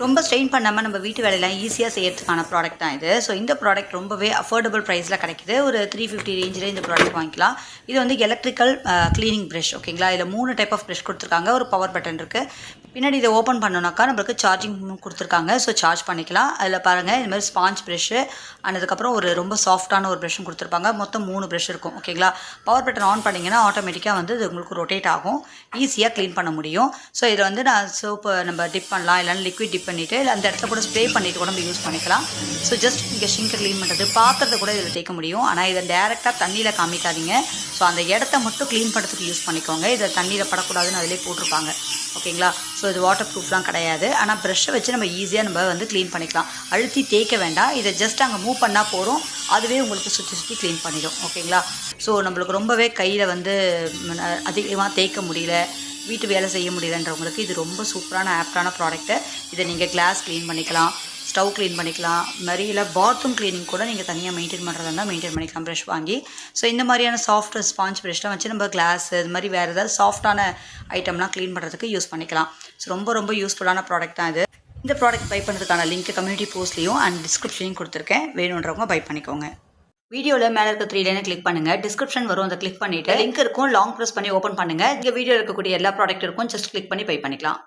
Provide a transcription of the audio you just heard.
ரொம்ப ஸ்ட்ரெயின் பண்ணாமல் நம்ம வீட்டு வேலையெல்லாம் ஈஸியாக செய்யறதுக்கான ப்ராடக்ட் தான் இது. ஸோ இந்த ப்ராடக்ட் ரொம்பவே அஃபோர்டபுள் ப்ரைஸில் கிடைக்குது. ஒரு 350 ரேஞ்சில் இந்த ப்ராடக்ட் வாங்கிக்கலாம். இது வந்து எலக்ட்ரிக்கல் க்ளீனிங் ப்ரஷ். ஓகேங்களா, இதில் 3 டைப் ஆஃப் ப்ரஷ் கொடுத்துருக்காங்க. ஒரு பவர் பட்டன் இருக்குது. பின்னாடி இதை ஓப்பன் பண்ணோன்னாக்கா நம்மளுக்கு சார்ஜிங் கொடுத்துருக்காங்க. ஸோ சார்ஜ் பண்ணிக்கலாம். அதில் பாருங்கள், இந்த மாதிரி ஸ்பாஞ்ச் ப்ரஷ்ஷு அதுக்கப்புறம் ஒரு ரொம்ப சாஃப்டான ஒரு ப்ரஷ்ஷும் கொடுத்துருப்பாங்க. மொத்தம் 3 ப்ரஷ் இருக்கும். ஓகேங்களா, பவர் பட்டன் ஆன் பண்ணிங்கன்னா ஆட்டோமேட்டிக்காக வந்து இது உங்களுக்கு ரொட்டேட் ஆகும். ஈஸியாக க்ளீன் பண்ண முடியும். ஸோ இதில் வந்து நான் சோப்பு நம்ம டிப் பண்ணலாம், இல்லைன்னா லிக்விட் டிப் பண்ணிவிட்டு இல்லை அந்த இடத்துல கூட ஸ்ப்ரே பண்ணிவிட்டு கூட நம்ம யூஸ் பண்ணிக்கலாம். ஸோ ஜஸ்ட் இங்கே ஷிங்கை க்ளீன் பண்ணுறது, பாத்திரத்தை கூட இதில் தேய்க்க முடியும். ஆனால் இதை டேரெக்டாக தண்ணியில் காமிக்காதீங்க. ஸோ அந்த இடத்த மட்டும் க்ளீன் பண்ணுறதுக்கு யூஸ் பண்ணிக்கோங்க. இதை தண்ணியில் படக்கூடாதுன்னு அதிலே போட்டிருப்பாங்க. ஓகேங்களா, ஸோ இது வாட்டர் ப்ரூஃப்லாம் கிடையாது. ஆனால் ப்ரஷ்ஷை வச்சு நம்ம ஈஸியாக நம்ம வந்து க்ளீன் பண்ணிக்கலாம். அழுத்தி தேய்க்க வேண்டாம். இதை ஜஸ்ட் அங்கே மூவ் பண்ணால் போகிறோம், அதுவே உங்களுக்கு சுற்றி க்ளீன் பண்ணிடும். ஓகேங்களா, ஸோ நம்மளுக்கு ரொம்பவே கையில் வந்து அதிகமாக தேய்க்க முடியல, வீட்டு வேலை செய்ய முடியலன்றவங்களுக்கு இது ரொம்ப சூப்பரான ஆப்டான ப்ராடக்ட்டு. இதை நீங்கள் கிளாஸ் க்ளீன் பண்ணிக்கலாம், ஸ்டவ் க்ளீன் பண்ணிக்கலாம், மாதிரி இல்லை பாத்ரூம் க்ளீனிங் கூட நீங்கள் தனியாக மெயின்டைன் பண்ணுறதா இருந்தால் மெயின்டைன் பண்ணிக்கலாம் ப்ரஷ் வாங்கி. ஸோ இந்த மாதிரியான சாஃப்ட் ஸ்பாஞ்ச் ப்ரஷ்லாம் வச்சு நம்ம கிளாஸ் இது மாதிரி வேறு ஏதாவது சாஃப்டான ஐட்டம்லாம் க்ளீன் பண்ணுறதுக்கு யூஸ் பண்ணிக்கலாம். ஸோ ரொம்ப யூஸ்ஃபுல்லான ப்ராடக்ட் தான் இது. இந்த ப்ராடக்ட் பை பண்ணுறதுக்கான லிங்க் கம்யூனிட்டி போஸ்ட்லேயும் அண்ட் டிஸ்கிரிப்ஷனையும் கொடுத்துருக்கேன். வேணுன்றவங்க பை பண்ணிக்கோங்க. வீடியோவில் மேலே இருக்க 3 லைனை கிளிக் பண்ணுங்கள். டிஸ்கிரிப்ஷன் வரும், அதை கிளிக் பண்ணிவிட்டு லிங்க் இருக்கும், லாங் ப்ரெஸ் பண்ணி ஓப்பன் பண்ணுங்கள். இங்கே வீடியோவில் இருக்கக்கூடிய எல்லா ப்ராடக்ட் இருக்கும், ஜஸ்ட் கிளிக் பண்ணி பை பண்ணிக்கலாம்.